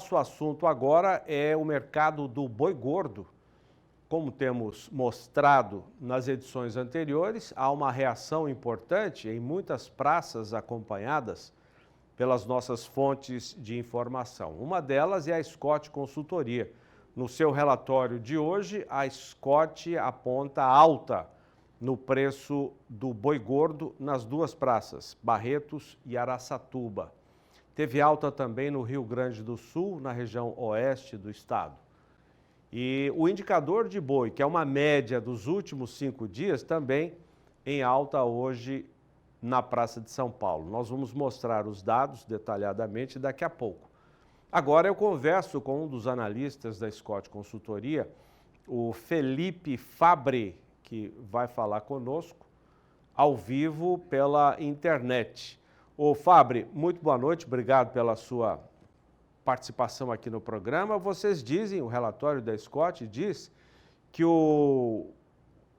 nosso assunto agora é o mercado do boi gordo. Como temos mostrado nas edições anteriores, há uma reação importante em muitas praças acompanhadas pelas nossas fontes de informação. Uma delas é a Scott Consultoria. No seu relatório de hoje, a Scott aponta alta no preço do boi gordo nas duas praças, Barretos e Araçatuba. Teve alta também no Rio Grande do Sul, na região oeste do estado. E o indicador de boi, que é uma média dos últimos 5 dias, também em alta hoje na Praça de São Paulo. Nós vamos mostrar os dados detalhadamente daqui a pouco. Agora eu converso com um dos analistas da Scott Consultoria, o Felipe Fabre, que vai falar conosco ao vivo pela internet. Ô Fabre, muito boa noite, obrigado pela sua participação aqui no programa. Vocês dizem, o relatório da Scott diz que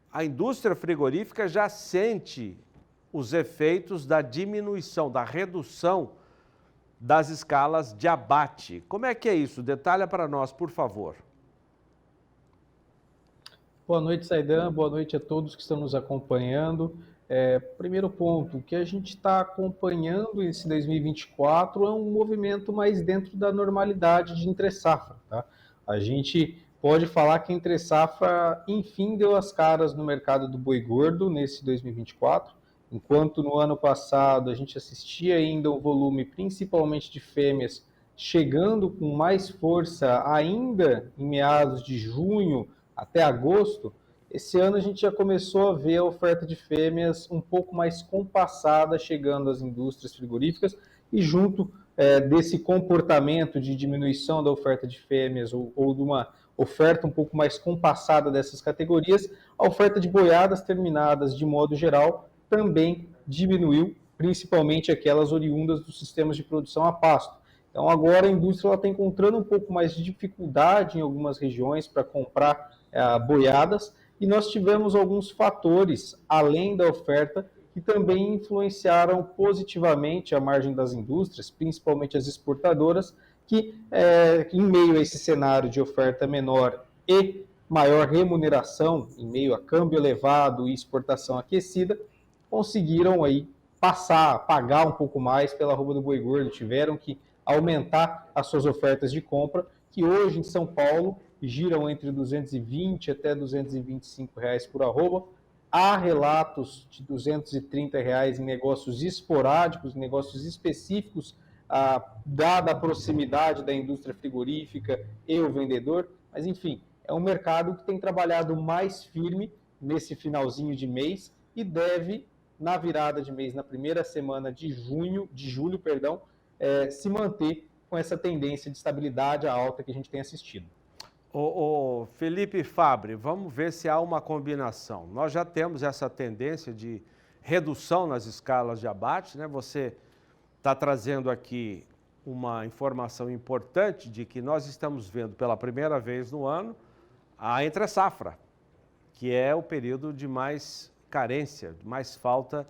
a indústria frigorífica já sente os efeitos da diminuição, da redução das escalas de abate. Como é que é isso? Detalha para nós, por favor. Boa noite, Saidan. Boa noite a todos que estão nos acompanhando. Primeiro ponto, o que a gente está acompanhando esse 2024 é um movimento mais dentro da normalidade de entre-safra. Tá? A gente pode falar que a entre-safra, enfim, deu as caras no mercado do boi gordo nesse 2024, enquanto no ano passado a gente assistia ainda um volume principalmente de fêmeas chegando com mais força ainda em meados de junho até agosto. Esse ano a gente já começou a ver a oferta de fêmeas um pouco mais compassada chegando às indústrias frigoríficas e junto desse comportamento de diminuição da oferta de fêmeas ou de uma oferta um pouco mais compassada dessas categorias, a oferta de boiadas terminadas de modo geral também diminuiu, principalmente aquelas oriundas dos sistemas de produção a pasto. Então agora a indústria está encontrando um pouco mais de dificuldade em algumas regiões para comprar boiadas, e nós tivemos alguns fatores, além da oferta, que também influenciaram positivamente a margem das indústrias, principalmente as exportadoras, que em meio a esse cenário de oferta menor e maior remuneração, em meio a câmbio elevado e exportação aquecida, conseguiram aí pagar um pouco mais pela arroba do boi gordo, tiveram que aumentar as suas ofertas de compra, que hoje em São Paulo giram entre R$ 220 até R$ 225 por arroba. Há relatos de R$ 230 em negócios esporádicos, negócios específicos, dada a proximidade da indústria frigorífica e o vendedor. Mas, enfim, é um mercado que tem trabalhado mais firme nesse finalzinho de mês e deve, na virada de mês, na primeira semana de julho, se manter com essa tendência de estabilidade à alta que a gente tem assistido. Ô Felipe Fabre, vamos ver se há uma combinação. Nós já temos essa tendência de redução nas escalas de abate, né? Você está trazendo aqui uma informação importante de que nós estamos vendo pela primeira vez no ano a entre-safra, que é o período de mais carência, de mais falta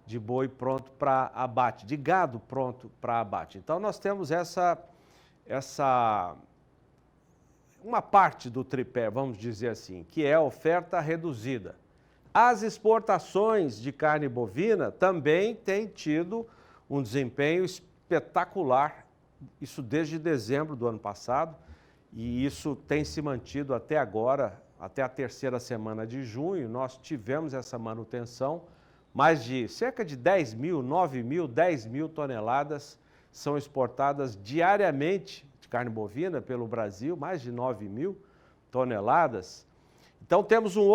de boi pronto para abate, de gado pronto para abate. Então nós temos uma parte do tripé, vamos dizer assim, que é a oferta reduzida. As exportações de carne bovina também têm tido um desempenho espetacular, isso desde dezembro do ano passado, e isso tem se mantido até agora, até a terceira semana de junho. Nós tivemos essa manutenção, mais de cerca de 10 mil, 9 mil, 10 mil toneladas são exportadas diariamente de carne bovina pelo Brasil, mais de 9 mil toneladas. Então temos uma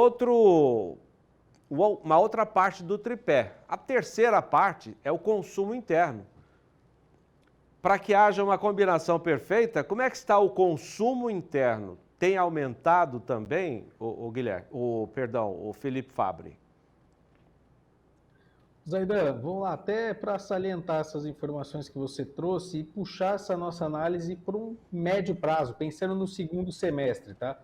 outra parte do tripé. A terceira parte é o consumo interno. Para que haja uma combinação perfeita, como é que está o consumo interno? Tem aumentado também, o Felipe Fabre? Zaidan, vamos lá, até para salientar essas informações que você trouxe e puxar essa nossa análise para um médio prazo, pensando no segundo semestre, tá?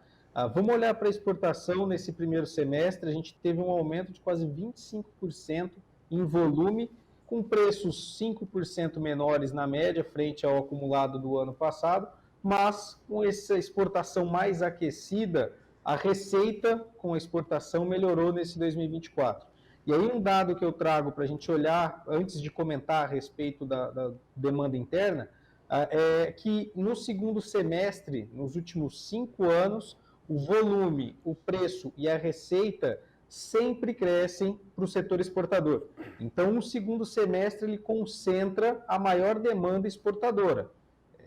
Vamos olhar para a exportação nesse primeiro semestre, a gente teve um aumento de quase 25% em volume, com preços 5% menores na média frente ao acumulado do ano passado, mas com essa exportação mais aquecida, a receita com a exportação melhorou nesse 2024. E aí um dado que eu trago para a gente olhar, antes de comentar a respeito da demanda interna, é que no segundo semestre, nos últimos 5 anos, o volume, o preço e a receita sempre crescem para o setor exportador. Então, no segundo semestre, ele concentra a maior demanda exportadora.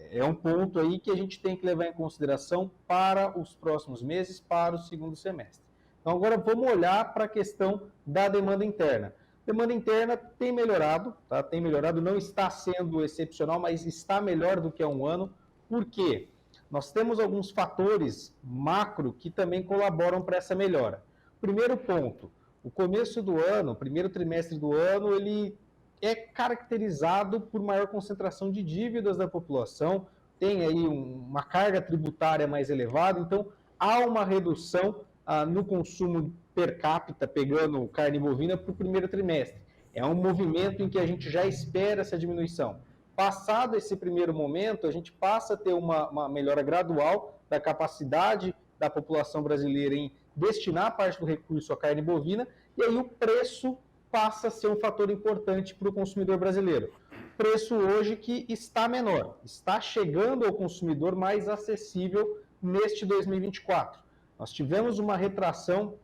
É um ponto aí que a gente tem que levar em consideração para os próximos meses, para o segundo semestre. Então, agora vamos olhar para a questão da demanda interna. Demanda interna tem melhorado, tá? Tem melhorado, não está sendo excepcional, mas está melhor do que há um ano. Por quê? Nós temos alguns fatores macro que também colaboram para essa melhora. Primeiro ponto, o começo do ano, o primeiro trimestre do ano, ele é caracterizado por maior concentração de dívidas da população, tem aí uma carga tributária mais elevada, então há uma redução no consumo per capita, pegando carne bovina, para o primeiro trimestre. É um movimento em que a gente já espera essa diminuição. Passado esse primeiro momento, a gente passa a ter uma melhora gradual da capacidade da população brasileira em destinar parte do recurso à carne bovina, e aí o preço passa a ser um fator importante para o consumidor brasileiro. Preço hoje que está menor, está chegando ao consumidor mais acessível neste 2024. Nós tivemos uma retração,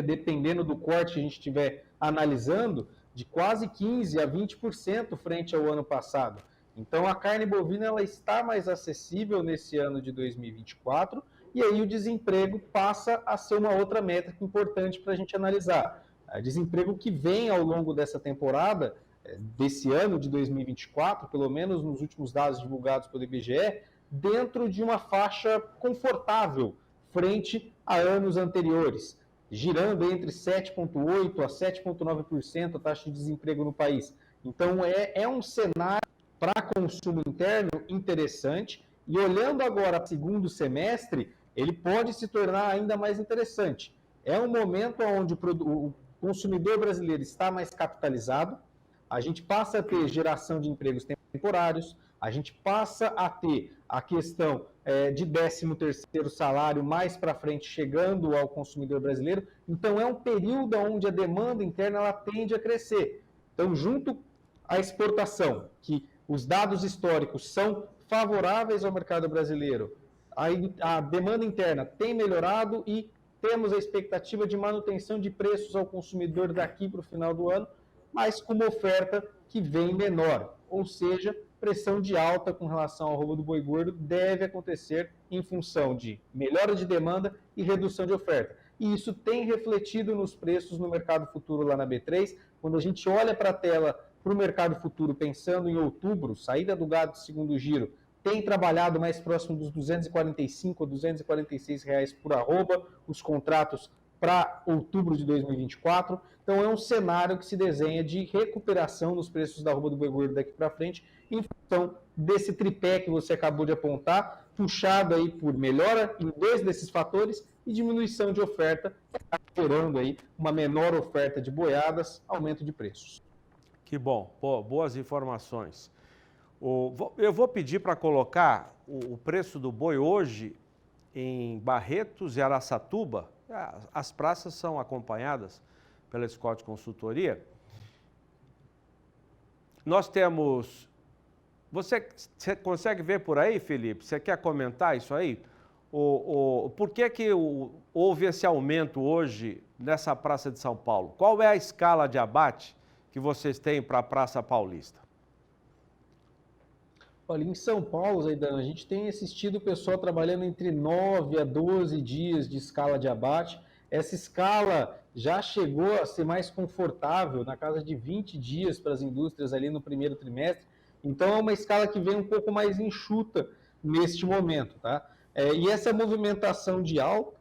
dependendo do corte que a gente estiver analisando, de quase 15% a 20% frente ao ano passado. Então, a carne bovina ela está mais acessível nesse ano de 2024, e aí o desemprego passa a ser uma outra métrica importante para a gente analisar. O desemprego que vem ao longo dessa temporada, desse ano de 2024, pelo menos nos últimos dados divulgados pelo IBGE, dentro de uma faixa confortável frente a anos anteriores, girando entre 7,8% a 7,9% a taxa de desemprego no país. Então, é um cenário para consumo interno interessante, e olhando agora para o segundo semestre, ele pode se tornar ainda mais interessante. É um momento onde o consumidor brasileiro está mais capitalizado, a gente passa a ter geração de empregos temporários, a gente passa a ter a questão de 13º salário mais para frente chegando ao consumidor brasileiro. Então, é um período onde a demanda interna ela tende a crescer. Então, junto à exportação, que os dados históricos são favoráveis ao mercado brasileiro, a demanda interna tem melhorado e temos a expectativa de manutenção de preços ao consumidor daqui para o final do ano, mas com uma oferta que vem menor, ou seja, pressão de alta com relação ao arroba do boi gordo deve acontecer em função de melhora de demanda e redução de oferta. E isso tem refletido nos preços no mercado futuro lá na B3. Quando a gente olha para a tela para o mercado futuro, pensando em outubro, saída do gado de segundo giro, tem trabalhado mais próximo dos R$ 245 a R$ 246 reais por arroba, os contratos para outubro de 2024. Então, é um cenário que se desenha de recuperação nos preços da arroba do boi gordo daqui para frente, em função desse tripé que você acabou de apontar, puxado aí por melhora em 2 desses fatores e diminuição de oferta, gerando aí uma menor oferta de boiadas, aumento de preços. Que bom, boas informações. Eu vou pedir para colocar o preço do boi hoje em Barretos e Araçatuba. As praças são acompanhadas pela Scott Consultoria. Nós temos... Você consegue ver por aí, Felipe? Você quer comentar isso aí? Por que houve esse aumento hoje nessa Praça de São Paulo? Qual é a escala de abate que vocês têm para a Praça Paulista? Olha, em São Paulo, Zaidana, a gente tem assistido o pessoal trabalhando entre 9 a 12 dias de escala de abate. Essa escala já chegou a ser mais confortável, na casa de 20 dias para as indústrias ali no primeiro trimestre. Então, é uma escala que vem um pouco mais enxuta neste momento, tá? E essa movimentação de alta,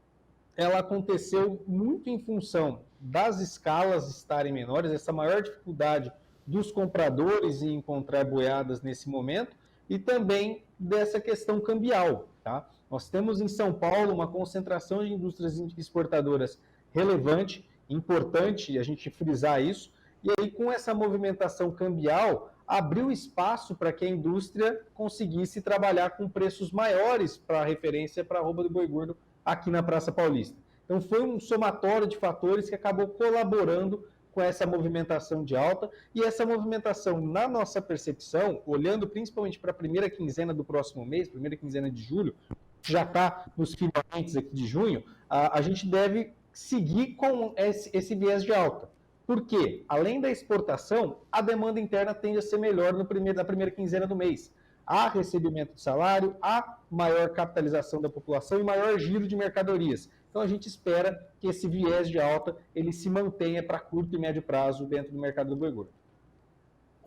ela aconteceu muito em função das escalas estarem menores, essa maior dificuldade dos compradores em encontrar boiadas nesse momento, e também dessa questão cambial, tá? Nós temos em São Paulo uma concentração de indústrias exportadoras relevante, importante a gente frisar isso, e aí com essa movimentação cambial, abriu espaço para que a indústria conseguisse trabalhar com preços maiores para referência para a arroba do boi gordo aqui na Praça Paulista. Então foi um somatório de fatores que acabou colaborando com essa movimentação de alta, e essa movimentação, na nossa percepção, olhando principalmente para a primeira quinzena do próximo mês, primeira quinzena de julho, já está nos finalmente aqui de junho, a gente deve seguir com esse viés de alta. Por quê? Além da exportação, a demanda interna tende a ser melhor na primeira quinzena do mês. Há recebimento de salário, há maior capitalização da população e maior giro de mercadorias. Então a gente espera que esse viés de alta ele se mantenha para curto e médio prazo dentro do mercado do boi gordo.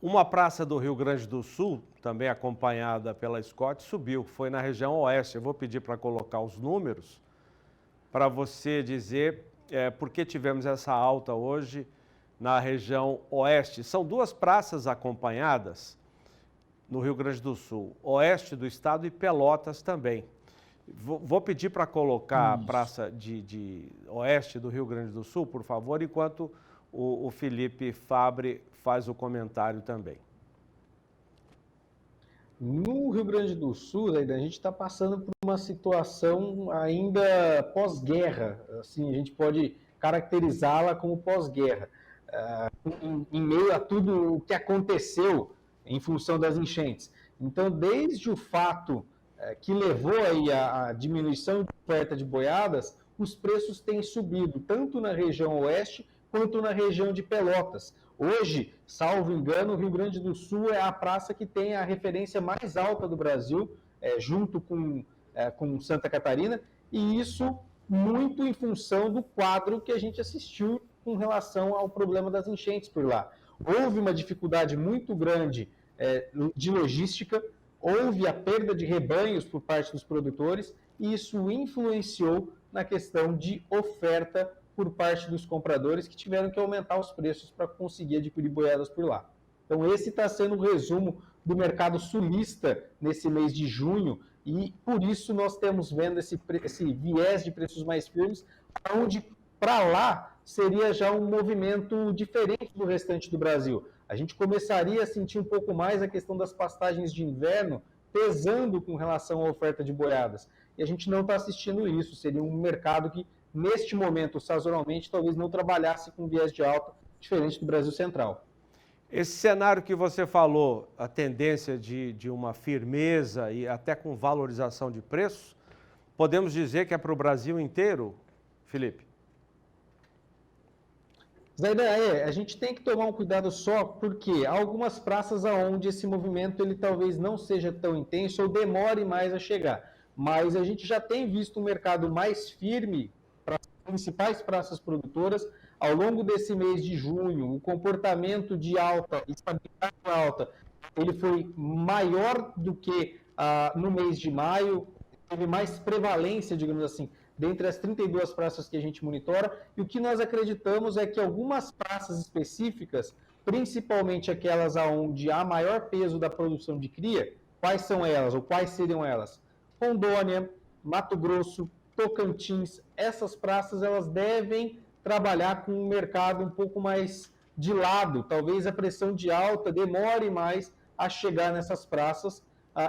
Uma praça do Rio Grande do Sul, também acompanhada pela Scott, subiu, foi na região oeste. Eu vou pedir para colocar os números para você dizer por que tivemos essa alta hoje na região oeste. São duas praças acompanhadas no Rio Grande do Sul, oeste do estado e Pelotas também. Vou pedir para colocar a praça de oeste do Rio Grande do Sul, por favor, enquanto o Felipe Fabre faz o comentário também. No Rio Grande do Sul, a gente está passando por uma situação ainda pós-guerra, assim, a gente pode caracterizá-la como pós-guerra. Em meio a tudo o que aconteceu em função das enchentes. Então, desde o fato que levou aí a diminuição de oferta de boiadas, os preços têm subido, tanto na região oeste quanto na região de Pelotas. Hoje, salvo engano, o Rio Grande do Sul é a praça que tem a referência mais alta do Brasil, junto com Santa Catarina, e isso muito em função do quadro que a gente assistiu com relação ao problema das enchentes por lá. Houve uma dificuldade muito grande de logística, houve a perda de rebanhos por parte dos produtores, e isso influenciou na questão de oferta por parte dos compradores, que tiveram que aumentar os preços para conseguir adquirir boiadas por lá. Então esse está sendo o resumo do mercado sulista nesse mês de junho, e por isso nós temos vendo esse viés de preços mais firmes, onde para lá seria já um movimento diferente do restante do Brasil. A gente começaria a sentir um pouco mais a questão das pastagens de inverno pesando com relação à oferta de boiadas. E a gente não está assistindo isso. Seria um mercado que, neste momento, sazonalmente, talvez não trabalhasse com viés de alta, diferente do Brasil Central. Esse cenário que você falou, a tendência de uma firmeza e até com valorização de preços, podemos dizer que é para o Brasil inteiro, Felipe? Zaidan, a gente tem que tomar um cuidado só, porque há algumas praças onde esse movimento ele talvez não seja tão intenso ou demore mais a chegar. Mas a gente já tem visto um mercado mais firme para as principais praças produtoras ao longo desse mês de junho. O comportamento de alta, estabilidade alta, ele foi maior do que no mês de maio, teve mais prevalência, digamos assim, dentre as 32 praças que a gente monitora, e o que nós acreditamos é que algumas praças específicas, principalmente aquelas onde há maior peso da produção de cria, quais são elas, ou quais seriam elas? Rondônia, Mato Grosso, Tocantins, essas praças elas devem trabalhar com um mercado um pouco mais de lado, talvez a pressão de alta demore mais a chegar nessas praças,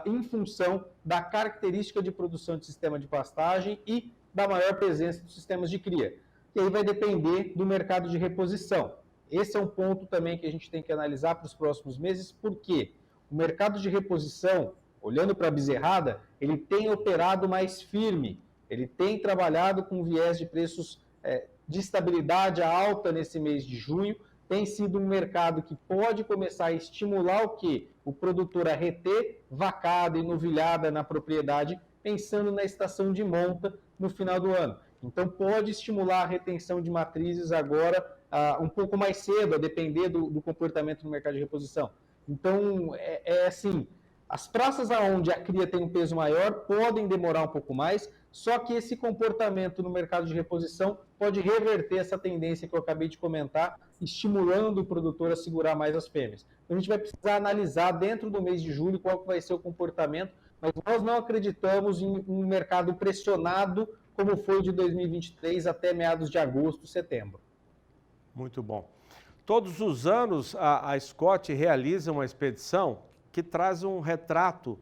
em função da característica de produção de sistema de pastagem e da maior presença dos sistemas de cria. E aí vai depender do mercado de reposição. Esse é um ponto também que a gente tem que analisar para os próximos meses, porque o mercado de reposição, olhando para a bezerrada, ele tem operado mais firme, ele tem trabalhado com viés de preços de estabilidade alta nesse mês de junho, tem sido um mercado que pode começar a estimular o quê? O produtor a reter vacada e novilhada na propriedade, pensando na estação de monta no final do ano. Então, pode estimular a retenção de matrizes agora um pouco mais cedo, a depender do comportamento no mercado de reposição. Então, assim, as praças onde a cria tem um peso maior podem demorar um pouco mais, só que esse comportamento no mercado de reposição pode reverter essa tendência que eu acabei de comentar, estimulando o produtor a segurar mais as fêmeas. Então, a gente vai precisar analisar dentro do mês de julho qual vai ser o comportamento, mas nós não acreditamos em um mercado pressionado como foi de 2023 até meados de agosto, setembro. Muito bom. Todos os anos a Scott realiza uma expedição que traz um retrato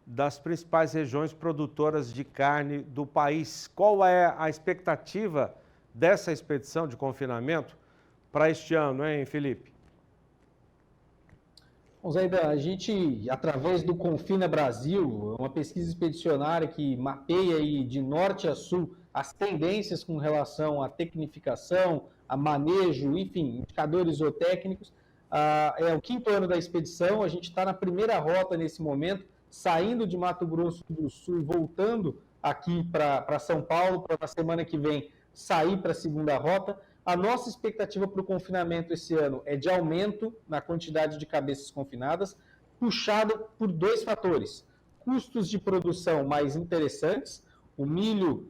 das principais regiões produtoras de carne do país. Qual é a expectativa dessa expedição de confinamento para este ano, hein, Felipe? Bom, Zaidan, a gente, através do Confina Brasil, uma pesquisa expedicionária que mapeia aí de norte a sul as tendências com relação à tecnificação, a manejo, enfim, indicadores zootécnicos. É o 5º ano da expedição, a gente está na primeira rota nesse momento, saindo de Mato Grosso do Sul, voltando aqui para São Paulo, para na semana que vem sair para a segunda rota. A nossa expectativa para o confinamento esse ano é de aumento na quantidade de cabeças confinadas, puxado por 2 fatores. Custos de produção mais interessantes, o milho,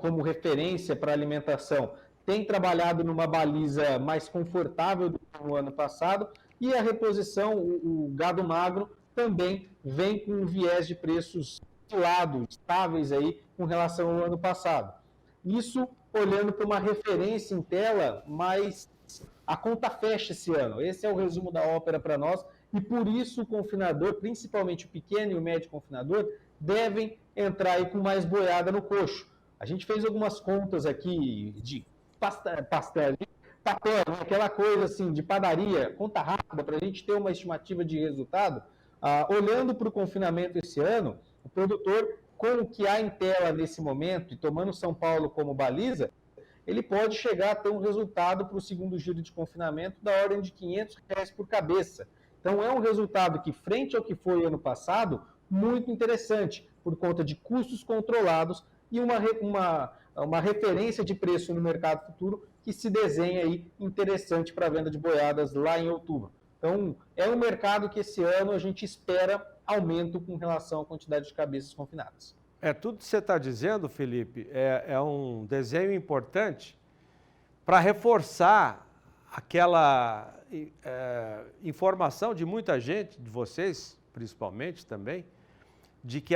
como referência para alimentação, tem trabalhado numa baliza mais confortável do que no ano passado, e a reposição, o gado magro, também vem com um viés de preços estáveis aí com relação ao ano passado. Isso olhando para uma referência em tela, mas a conta fecha esse ano. Esse é o resumo da ópera para nós, e por isso o confinador, principalmente o pequeno e o médio confinador, devem entrar aí com mais boiada no coxo. A gente fez algumas contas aqui de pastel, aquela coisa assim de padaria, conta rápida, para a gente ter uma estimativa de resultado. Olhando para o confinamento esse ano, o produtor, com o que há em tela nesse momento, e tomando São Paulo como baliza, ele pode chegar a ter um resultado para o segundo giro de confinamento da ordem de R$500 por cabeça. Então é um resultado que, frente ao que foi ano passado, muito interessante, por conta de custos controlados e uma referência de preço no mercado futuro que se desenha aí interessante para a venda de boiadas lá em outubro. Então, é um mercado que esse ano a gente espera aumento com relação à quantidade de cabeças confinadas. Tudo que você está dizendo, Felipe, é um desenho importante para reforçar aquela informação de muita gente, de vocês principalmente também, de que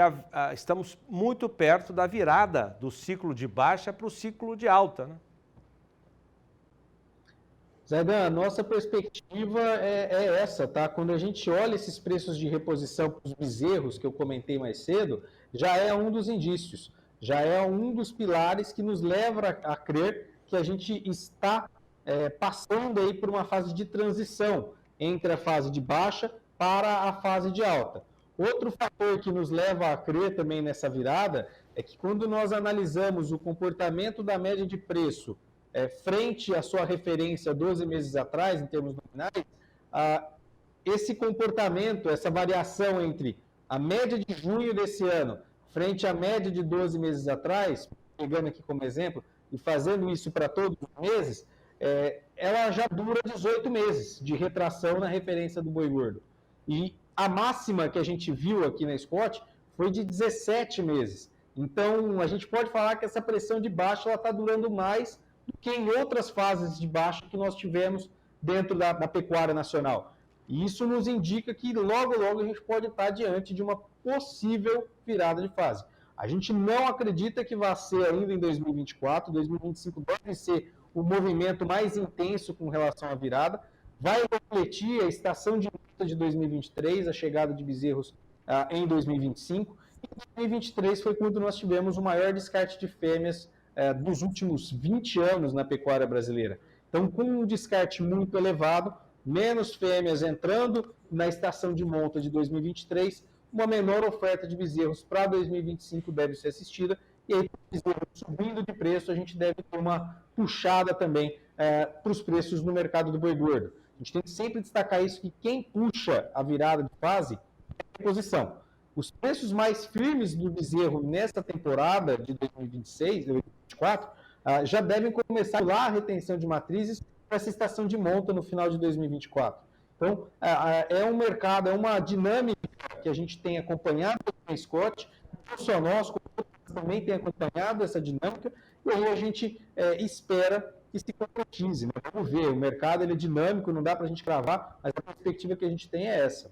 estamos muito perto da virada do ciclo de baixa para o ciclo de alta, né? Zaidan, a nossa perspectiva é essa, tá? Quando a gente olha esses preços de reposição para os bezerros, que eu comentei mais cedo, já é um dos indícios, já é um dos pilares que nos leva a crer que a gente está passando aí por uma fase de transição entre a fase de baixa para a fase de alta. Outro fator que nos leva a crer também nessa virada é que quando nós analisamos o comportamento da média de preço frente à sua referência 12 meses atrás, em termos nominais, esse comportamento, essa variação entre a média de junho desse ano frente à média de 12 meses atrás, pegando aqui como exemplo, e fazendo isso para todos os meses, ela já dura 18 meses de retração na referência do boi gordo. E a máxima que a gente viu aqui na Scott foi de 17 meses. Então, a gente pode falar que essa pressão de baixa está durando mais do que em outras fases de baixa que nós tivemos dentro da pecuária nacional. E isso nos indica que logo, logo a gente pode estar diante de uma possível virada de fase. A gente não acredita que vai ser ainda em 2024, 2025 deve ser o movimento mais intenso com relação à virada, vai refletir a estação de luta de 2023, a chegada de bezerros em 2025, e 2023 foi quando nós tivemos o maior descarte de fêmeas dos últimos 20 anos na pecuária brasileira. Então, com um descarte muito elevado, menos fêmeas entrando na estação de monta de 2023, uma menor oferta de bezerros para 2025 deve ser assistida, e aí, bezerros subindo de preço, a gente deve ter uma puxada também para os preços no mercado do boi gordo. A gente tem que sempre destacar isso, que quem puxa a virada de fase é a reposição. Os preços mais firmes do bezerro nessa temporada de 2026, 2024, já devem começar lá a retenção de matrizes para essa estação de monta no final de 2024. Então, é um mercado, é uma dinâmica que a gente tem acompanhado na Scott, não só nós, como outros também tem acompanhado essa dinâmica, e aí a gente espera que se concretize. Vamos ver, o mercado ele é dinâmico, não dá para a gente cravar, mas a perspectiva que a gente tem é essa.